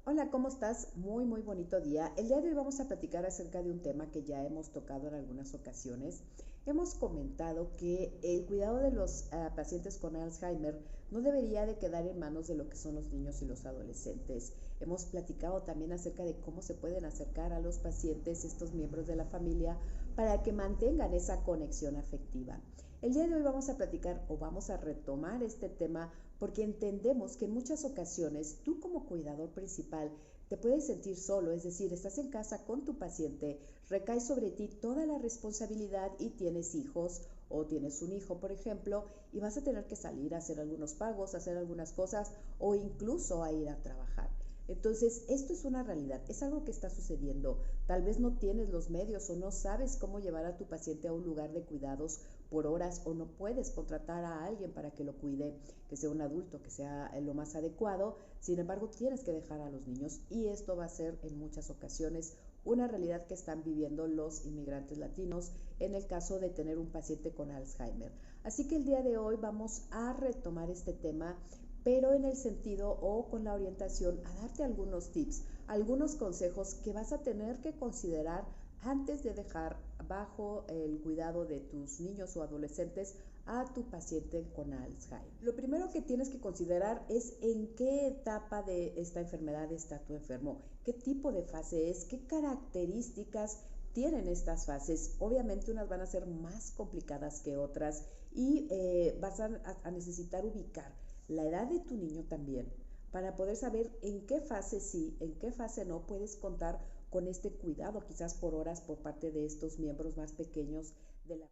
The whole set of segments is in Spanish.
Hola, ¿cómo estás? Muy bonito día. El día de hoy vamos a platicar acerca de un tema que ya hemos tocado en algunas ocasiones. Hemos comentado que el cuidado de los pacientes con Alzheimer no debería de quedar en manos de lo que son los niños y los adolescentes. Hemos platicado también acerca de cómo se pueden acercar a los pacientes, estos miembros de la familia, para que mantengan esa conexión afectiva. El día de hoy vamos a platicar o vamos a retomar este tema porque entendemos que en muchas ocasiones tú como cuidador principal te puedes sentir solo, es decir, estás en casa con tu paciente, recae sobre ti toda la responsabilidad y tienes hijos o tienes un hijo, por ejemplo, y vas a tener que salir a hacer algunos pagos, a hacer algunas cosas o incluso a ir a trabajar. Entonces, esto es una realidad, es algo que está sucediendo. Tal vez no tienes los medios o no sabes cómo llevar a tu paciente a un lugar de cuidados por horas o no puedes contratar a alguien para que lo cuide, que sea un adulto, que sea lo más adecuado. Sin embargo, tienes que dejar a los niños y esto va a ser en muchas ocasiones una realidad que están viviendo los inmigrantes latinos en el caso de tener un paciente con Alzheimer. Así que el día de hoy vamos a retomar este tema, pero en el sentido o con la orientación a darte algunos tips, algunos consejos que vas a tener que considerar antes de dejar bajo el cuidado de tus niños o adolescentes a tu paciente con Alzheimer. Lo primero que tienes que considerar es en qué etapa de esta enfermedad está tu enfermo, qué tipo de fase es, qué características tienen estas fases. Obviamente unas van a ser más complicadas que otras y vas a necesitar ubicar la edad de tu niño también para poder saber en qué fase sí, en qué fase no puedes contar con este cuidado, quizás por horas, por parte de estos miembros más pequeños de la...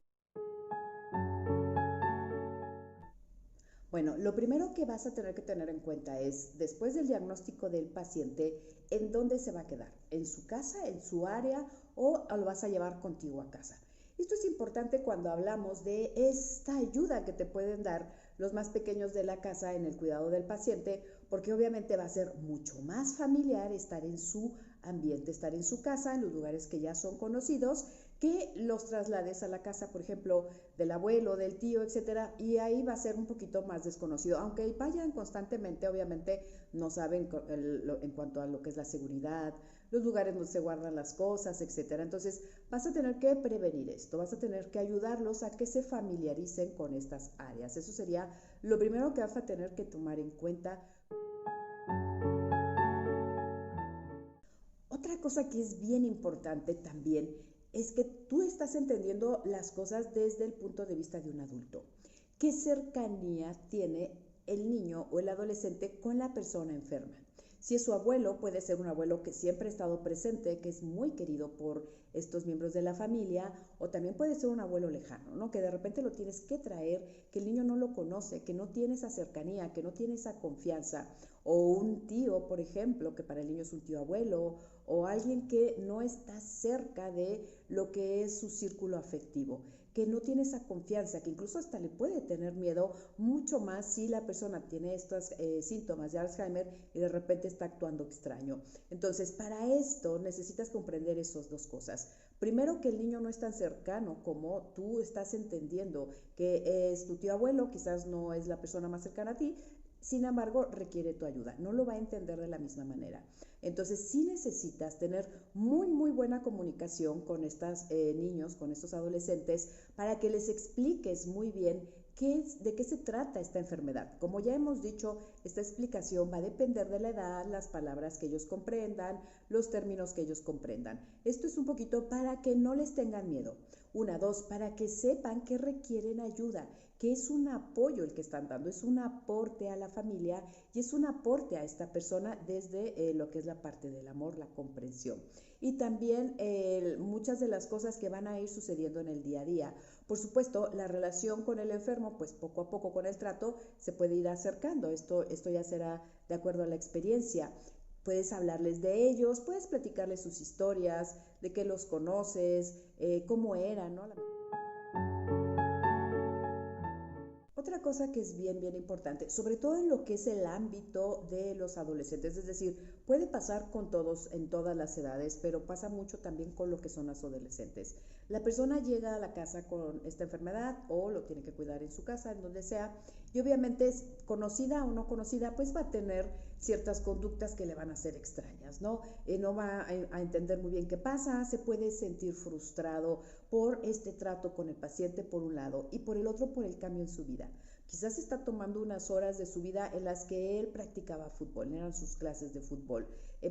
Bueno, lo primero que vas a tener que tener en cuenta es, después del diagnóstico del paciente, en dónde se va a quedar, en su casa, en su área o lo vas a llevar contigo a casa. Esto es importante cuando hablamos de esta ayuda que te pueden dar los más pequeños de la casa en el cuidado del paciente, porque obviamente va a ser mucho más familiar estar en su ambiente, estar en su casa, en los lugares que ya son conocidos, que los traslades a la casa, por ejemplo, del abuelo, del tío, etcétera, y ahí va a ser un poquito más desconocido. Aunque vayan constantemente, obviamente no saben en cuanto a lo que es la seguridad, los lugares donde se guardan las cosas, etcétera. Entonces, vas a tener que prevenir esto, vas a tener que ayudarlos a que se familiaricen con estas áreas. Eso sería lo primero que vas a tener que tomar en cuenta. Otra cosa que es bien importante también es que tú estás entendiendo las cosas desde el punto de vista de un adulto. ¿Qué cercanía tiene el niño o el adolescente con la persona enferma? Si es su abuelo, puede ser un abuelo que siempre ha estado presente, que es muy querido por estos miembros de la familia, o también puede ser un abuelo lejano, ¿no? Que de repente lo tienes que traer, que el niño no lo conoce, que no tiene esa cercanía, que no tiene esa confianza, o un tío, por ejemplo, que para el niño es un tío abuelo, o alguien que no está cerca de lo que es su círculo afectivo, que no tiene esa confianza, que incluso hasta le puede tener miedo, mucho más si la persona tiene estos síntomas de Alzheimer y de repente está actuando extraño. Entonces, para esto necesitas comprender esas dos cosas. Primero, que el niño no es tan cercano como tú estás entendiendo que es tu tío abuelo, quizás no es la persona más cercana a ti, sin embargo, requiere tu ayuda. No lo va a entender de la misma manera. Entonces, sí necesitas tener muy buena comunicación con estos niños, con estos adolescentes, para que les expliques muy bien de qué se trata esta enfermedad. Como ya hemos dicho, esta explicación va a depender de la edad, las palabras que ellos comprendan, los términos que ellos comprendan. Esto es un poquito para que no les tengan miedo. Una, dos, para que sepan que requieren ayuda, que es un apoyo el que están dando, es un aporte a la familia y es un aporte a esta persona desde lo que es la parte del amor, la comprensión. Y también muchas de las cosas que van a ir sucediendo en el día a día. Por supuesto, la relación con el enfermo, pues poco a poco con el trato se puede ir acercando. Esto ya será de acuerdo a la experiencia. Puedes hablarles de ellos, puedes platicarles sus historias, de que los conoces, cómo eran, ¿no? Otra cosa que es bien importante, sobre todo en lo que es el ámbito de los adolescentes, es decir, puede pasar con todos en todas las edades, pero pasa mucho también con lo que son los adolescentes. La persona llega a la casa con esta enfermedad o lo tiene que cuidar en su casa, en donde sea, Y obviamente es conocida o no conocida, pues va a tener ciertas conductas que le van a ser extrañas, ¿no? No va a entender muy bien qué pasa, se puede sentir frustrado por este trato con el paciente por un lado y por el otro por el cambio en su vida. Quizás está tomando unas horas de su vida en las que él practicaba fútbol, eran sus clases de fútbol.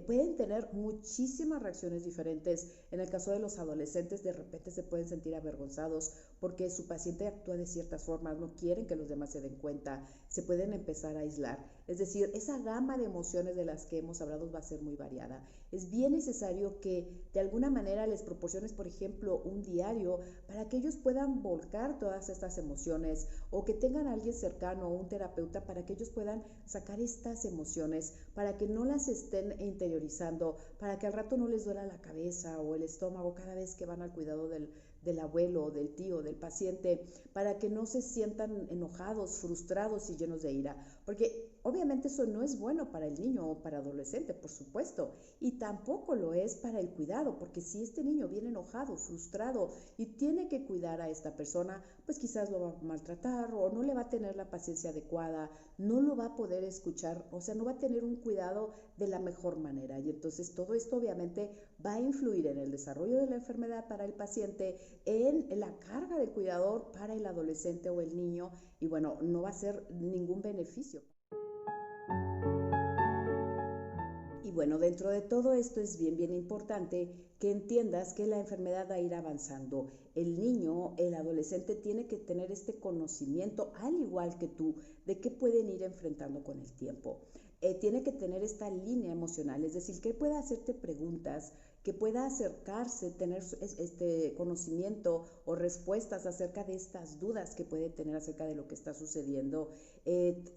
Pueden tener muchísimas reacciones diferentes. En el caso de los adolescentes, de repente se pueden sentir avergonzados porque su paciente actúa de ciertas formas, no quieren que los demás se den cuenta, se pueden empezar a aislar. Es decir, esa gama de emociones de las que hemos hablado va a ser muy variada. Es bien necesario que de alguna manera les proporciones, por ejemplo, un diario para que ellos puedan volcar todas estas emociones o que tengan a alguien cercano o un terapeuta para que ellos puedan sacar estas emociones, para que no las estén interiorizando, para que al rato no les duela la cabeza o el estómago cada vez que van al cuidado del abuelo, del tío, del paciente, para que no se sientan enojados, frustrados y llenos de ira. Porque obviamente eso no es bueno para el niño o para el adolescente, por supuesto, y tampoco lo es para el cuidado, porque si este niño viene enojado, frustrado y tiene que cuidar a esta persona, pues quizás lo va a maltratar o no le va a tener la paciencia adecuada, no lo va a poder escuchar, o sea, no va a tener un cuidado de la mejor manera. Y entonces todo esto obviamente va a influir en el desarrollo de la enfermedad para el paciente, en la carga del cuidador para el adolescente o el niño, y bueno, no va a ser ningún beneficio. Y bueno, dentro de todo esto es bien importante que entiendas que la enfermedad va a ir avanzando. El niño, el adolescente tiene que tener este conocimiento, al igual que tú, de qué pueden ir enfrentando con el tiempo. Tiene que tener esta línea emocional, es decir, que pueda hacerte preguntas, que pueda acercarse, tener este conocimiento o respuestas acerca de estas dudas que puede tener acerca de lo que está sucediendo.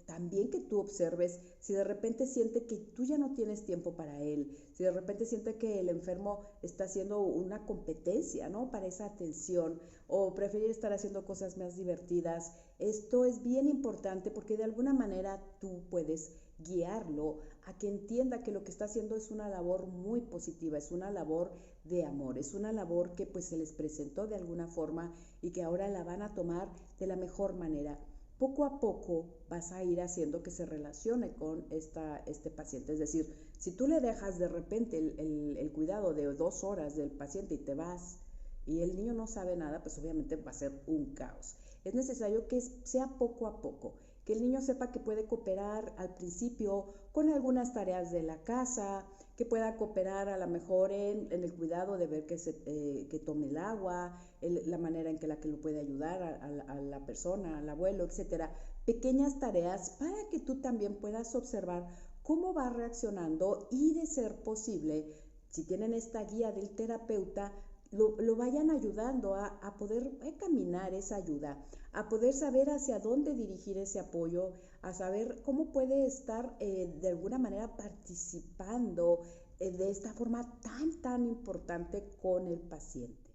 También que tú observes si de repente siente que tú ya no tienes tiempo para él, si de repente siente que el enfermo está haciendo una competencia, ¿no?, para esa atención, o preferir estar haciendo cosas más divertidas. Esto es bien importante porque de alguna manera tú puedes guiarlo a que entienda que lo que está haciendo es una labor muy positiva, es una labor de amor, es una labor que pues se les presentó de alguna forma y que ahora la van a tomar de la mejor manera. Poco a poco vas a ir haciendo que se relacione con este paciente. Es decir, si tú le dejas de repente el cuidado de 2 horas del paciente y te vas y el niño no sabe nada, pues obviamente va a ser un caos. Es necesario que sea poco a poco, que el niño sepa que puede cooperar al principio con algunas tareas de la casa, que pueda cooperar a lo mejor en el cuidado de ver que tome el agua, la manera en que lo puede ayudar a la persona, al abuelo, etcétera. Pequeñas tareas para que tú también puedas observar cómo va reaccionando y, de ser posible, si tienen esta guía del terapeuta, lo vayan ayudando a poder caminar esa ayuda, a poder saber hacia dónde dirigir ese apoyo, a saber cómo puede estar de alguna manera participando de esta forma tan importante con el paciente.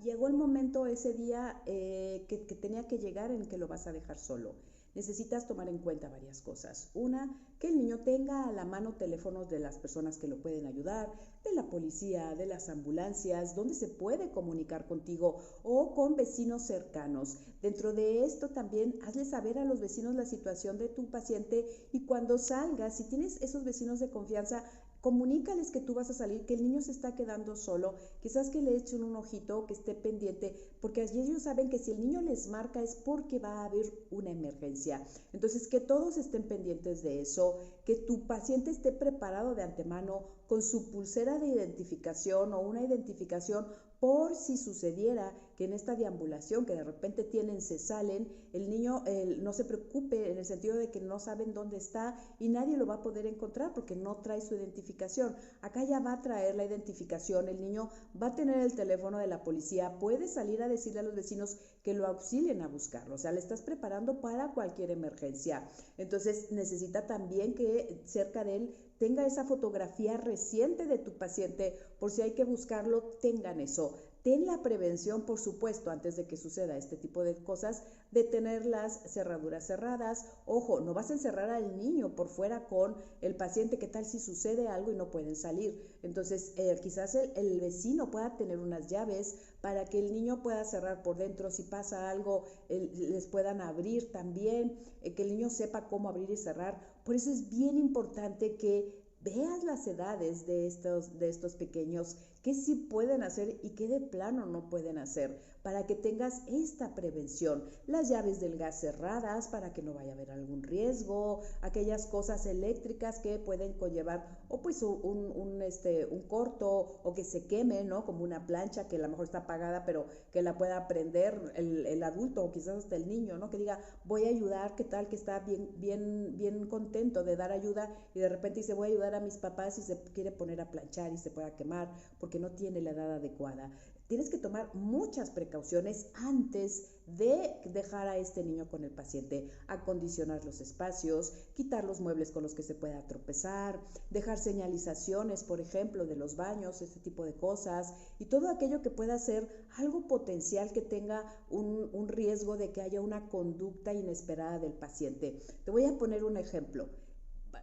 Llegó el momento ese día que tenía que llegar en que lo vas a dejar solo. Necesitas tomar en cuenta varias cosas. Una, que el niño tenga a la mano teléfonos de las personas que lo pueden ayudar, de la policía, de las ambulancias, donde se puede comunicar contigo o con vecinos cercanos. Dentro de esto también hazle saber a los vecinos la situación de tu paciente y cuando salgas, si tienes esos vecinos de confianza, comunícales que tú vas a salir, que el niño se está quedando solo, quizás que le echen un ojito, que esté pendiente, porque allí ellos saben que si el niño les marca es porque va a haber una emergencia. Entonces, que todos estén pendientes de eso, que tu paciente esté preparado de antemano con su pulsera de identificación o una identificación por si sucediera que en esta deambulación que de repente tienen se salen, el niño no se preocupe en el sentido de que no saben dónde está y nadie lo va a poder encontrar porque no trae su identificación. Acá ya va a traer la identificación, el niño va a tener el teléfono de la policía, puede salir a decirle a los vecinos que lo auxilien a buscarlo, o sea, le estás preparando para cualquier emergencia. Entonces necesita también que cerca de él tenga esa fotografía reciente de tu paciente, por si hay que buscarlo, tengan eso. ten la prevención, por supuesto, antes de que suceda este tipo de cosas, de tener las cerraduras cerradas. Ojo, no vas a encerrar al niño por fuera con el paciente. ¿Qué tal si sucede algo y no pueden salir? Entonces, quizás el vecino pueda tener unas llaves para que el niño pueda cerrar por dentro. Si pasa algo, les puedan abrir también, que el niño sepa cómo abrir y cerrar. Por eso es bien importante que veas las edades de estos pequeños, qué sí pueden hacer y qué de plano no pueden hacer, para que tengas esta prevención. Las llaves del gas cerradas para que no vaya a haber algún riesgo, aquellas cosas eléctricas que pueden conllevar o pues un corto o que se queme, ¿no? Como una plancha que a lo mejor está apagada, pero que la pueda prender el adulto o quizás hasta el niño, ¿no? Que diga, voy a ayudar, ¿qué tal? Que está bien contento de dar ayuda y de repente dice, voy a ayudar a mis papás y se quiere poner a planchar y se pueda quemar porque no tiene la edad adecuada. Tienes que tomar muchas precauciones antes de dejar a este niño con el paciente, acondicionar los espacios, quitar los muebles con los que se pueda tropezar, dejar señalizaciones, por ejemplo, de los baños, este tipo de cosas, y todo aquello que pueda ser algo potencial que tenga un riesgo de que haya una conducta inesperada del paciente. Te voy a poner un ejemplo,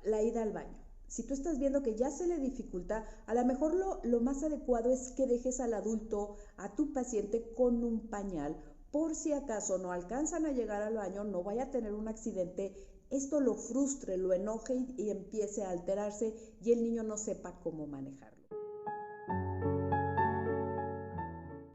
la ida al baño. Si tú estás viendo que ya se le dificulta, a lo mejor lo más adecuado es que dejes al adulto, a tu paciente, con un pañal, por si acaso no alcanzan a llegar al baño, no vaya a tener un accidente, esto lo frustre, lo enoje y empiece a alterarse y el niño no sepa cómo manejarlo.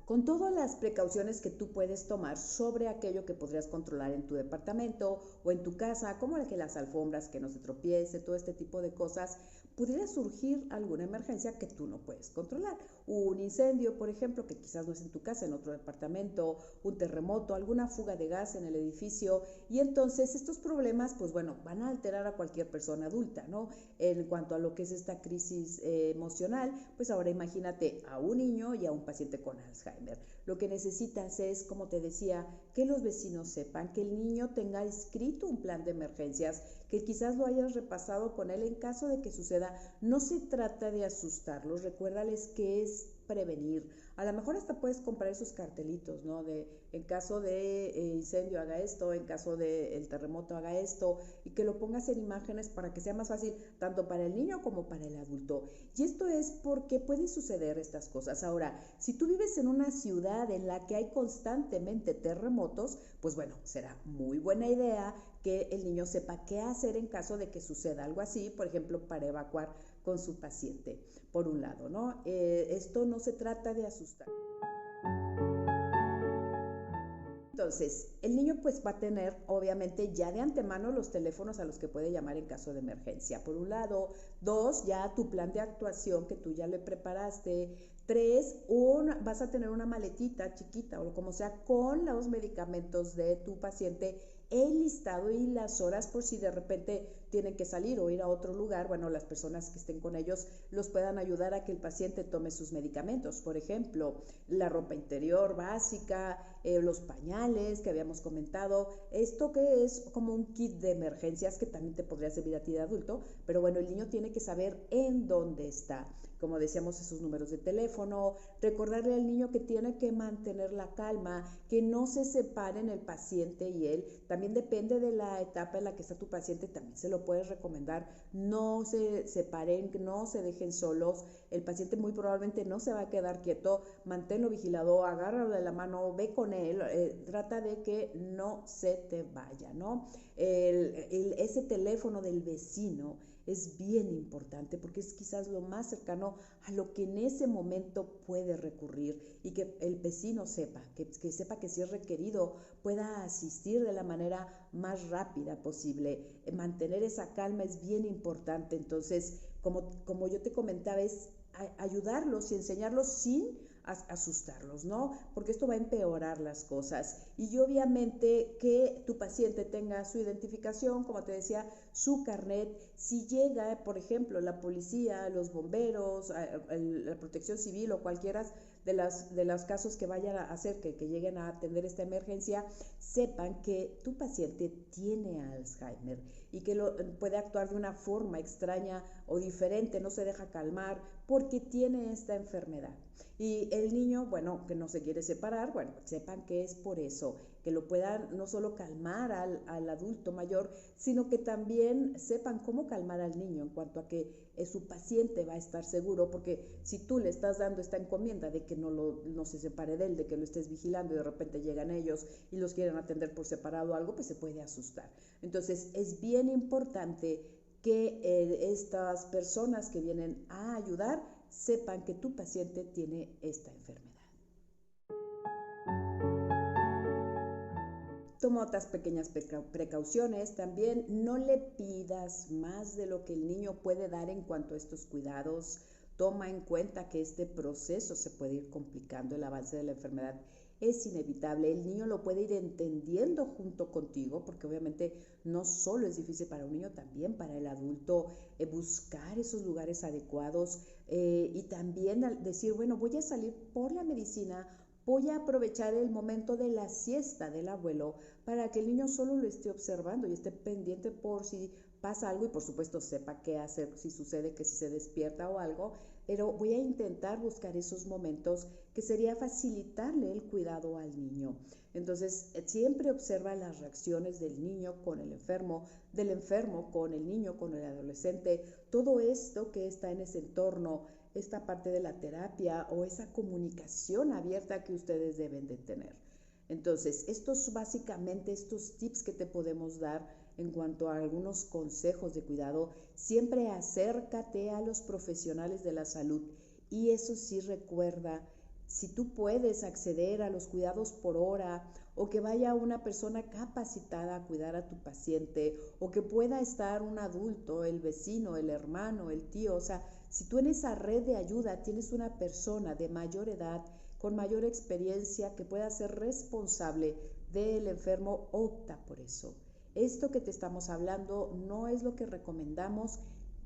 Con todas las precauciones que tú puedes tomar sobre aquello que podrías controlar en tu departamento o en tu casa, como que las alfombras, que no se tropiece, todo este tipo de cosas, pudiera surgir alguna emergencia que tú no puedes controlar. Un incendio, por ejemplo, que quizás no es en tu casa, en otro departamento, un terremoto, alguna fuga de gas en el edificio, y entonces estos problemas, pues bueno, van a alterar a cualquier persona adulta, ¿no? En cuanto a lo que es esta crisis emocional, pues ahora imagínate a un niño y a un paciente con Alzheimer. Lo que necesitas es, como te decía, que los vecinos sepan, que el niño tenga escrito un plan de emergencias, que quizás lo hayas repasado con él en caso de que suceda. No se trata de asustarlos, recuérdales que es prevenir. A lo mejor hasta puedes comprar esos cartelitos, ¿no? De en caso de incendio haga esto, en caso de el terremoto haga esto, y que lo pongas en imágenes para que sea más fácil tanto para el niño como para el adulto. Y esto es porque pueden suceder estas cosas. Ahora, si tú vives en una ciudad en la que hay constantemente terremotos, pues bueno, será muy buena idea que el niño sepa qué hacer en caso de que suceda algo así, por ejemplo, para evacuar con su paciente, por un lado, ¿no? Esto no se trata de asustar. Entonces, el niño pues va a tener obviamente ya de antemano los teléfonos a los que puede llamar en caso de emergencia. Por un lado, 2, ya tu plan de actuación que tú ya le preparaste. 3, vas a tener una maletita chiquita o como sea con los medicamentos de tu paciente, el listado y las horas por si de repente tienen que salir o ir a otro lugar. Bueno, las personas que estén con ellos los puedan ayudar a que el paciente tome sus medicamentos. Por ejemplo, la ropa interior básica, los pañales que habíamos comentado. Esto que es como un kit de emergencias que también te podría servir a ti de adulto, pero bueno, el niño tiene que saber en dónde está. Como decíamos, esos números de teléfono, recordarle al niño que tiene que mantener la calma, que no se separen el paciente y él. También depende de la etapa en la que está tu paciente, también se lo puedes recomendar, no se separen, no se dejen solos. El paciente muy probablemente no se va a quedar quieto, manténlo vigilado, agárralo de la mano, ve con él, trata de que no se te vaya, ¿no? Ese teléfono del vecino es bien importante porque es quizás lo más cercano a lo que en ese momento puede recurrir y que el vecino sepa, que sepa que si es requerido pueda asistir de la manera más rápida posible. Mantener esa calma es bien importante. Entonces, como yo te comentaba, es ayudarlos y enseñarlos sin asustarlos, ¿no? Porque esto va a empeorar las cosas. Y obviamente que tu paciente tenga su identificación, como te decía, su carnet. Si llega, por ejemplo, la policía, los bomberos, la protección civil o cualquiera de los casos que vayan a hacer que lleguen a atender esta emergencia, sepan que tu paciente tiene Alzheimer y que puede actuar de una forma extraña o diferente, no se deja calmar porque tiene esta enfermedad. Y el niño, bueno, que no se quiere separar, bueno, sepan que es por eso, que lo puedan no solo calmar al adulto mayor, sino que también sepan cómo calmar al niño en cuanto a que su paciente va a estar seguro, porque si tú le estás dando esta encomienda de que no se separe de él, de que lo estés vigilando y de repente llegan ellos y los quieren atender por separado o algo, pues se puede asustar. Entonces es bien importante que estas personas que vienen a ayudar sepan que tu paciente tiene esta enfermedad. Toma otras pequeñas precauciones. También no le pidas más de lo que el niño puede dar en cuanto a estos cuidados. Toma en cuenta que este proceso se puede ir complicando. El avance de la enfermedad es inevitable. El niño lo puede ir entendiendo junto contigo, porque obviamente no solo es difícil para un niño, también para el adulto buscar esos lugares adecuados y también decir, bueno, voy a salir por la medicina, voy a aprovechar el momento de la siesta del abuelo para que el niño solo lo esté observando y esté pendiente por si pasa algo y por supuesto sepa qué hacer si sucede que si se despierta o algo, pero voy a intentar buscar esos momentos que sería facilitarle el cuidado al niño. Entonces, siempre observa las reacciones del niño con el enfermo, del enfermo con el niño, con el adolescente, todo esto que está en ese entorno, esta parte de la terapia o esa comunicación abierta que ustedes deben de tener. Entonces, básicamente estos tips que te podemos dar en cuanto a algunos consejos de cuidado, siempre acércate a los profesionales de la salud y eso sí recuerda, si tú puedes acceder a los cuidados por hora o que vaya una persona capacitada a cuidar a tu paciente o que pueda estar un adulto, el vecino, el hermano, el tío, o sea, si tú en esa red de ayuda tienes una persona de mayor edad, con mayor experiencia, que pueda ser responsable del enfermo, opta por eso. Esto que te estamos hablando no es lo que recomendamos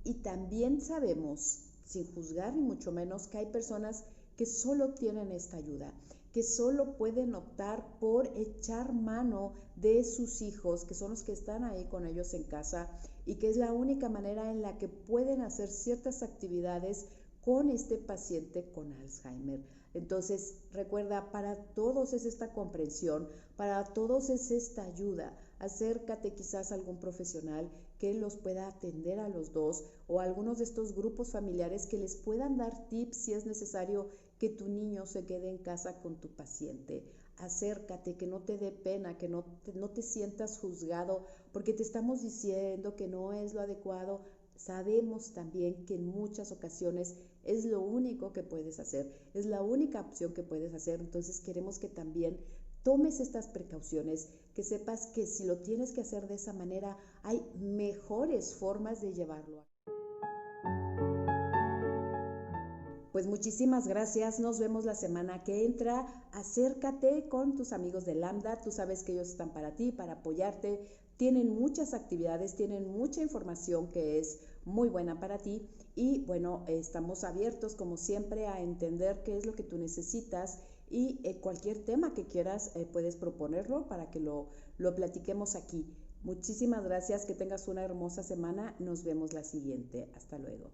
y también sabemos, sin juzgar ni mucho menos, que hay personas que solo tienen esta ayuda, que solo pueden optar por echar mano de sus hijos, que son los que están ahí con ellos en casa y que es la única manera en la que pueden hacer ciertas actividades con este paciente con Alzheimer. Entonces, recuerda, para todos es esta comprensión, para todos es esta ayuda. Acércate quizás a algún profesional que los pueda atender a los dos o a algunos de estos grupos familiares que les puedan dar tips si es necesario que tu niño se quede en casa con tu paciente. Acércate, que no te dé pena, que no te sientas juzgado porque te estamos diciendo que no es lo adecuado. Sabemos también que en muchas ocasiones es lo único que puedes hacer, es la única opción que puedes hacer, entonces queremos que también tomes estas precauciones, que sepas que si lo tienes que hacer de esa manera, hay mejores formas de llevarlo a cabo. Pues muchísimas gracias, nos vemos la semana que entra, acércate con tus amigos de Lambda, tú sabes que ellos están para ti, para apoyarte, tienen muchas actividades, tienen mucha información que es muy buena para ti y bueno, estamos abiertos como siempre a entender qué es lo que tú necesitas y cualquier tema que quieras puedes proponerlo para que lo platiquemos aquí. Muchísimas gracias, que tengas una hermosa semana, nos vemos la siguiente, hasta luego.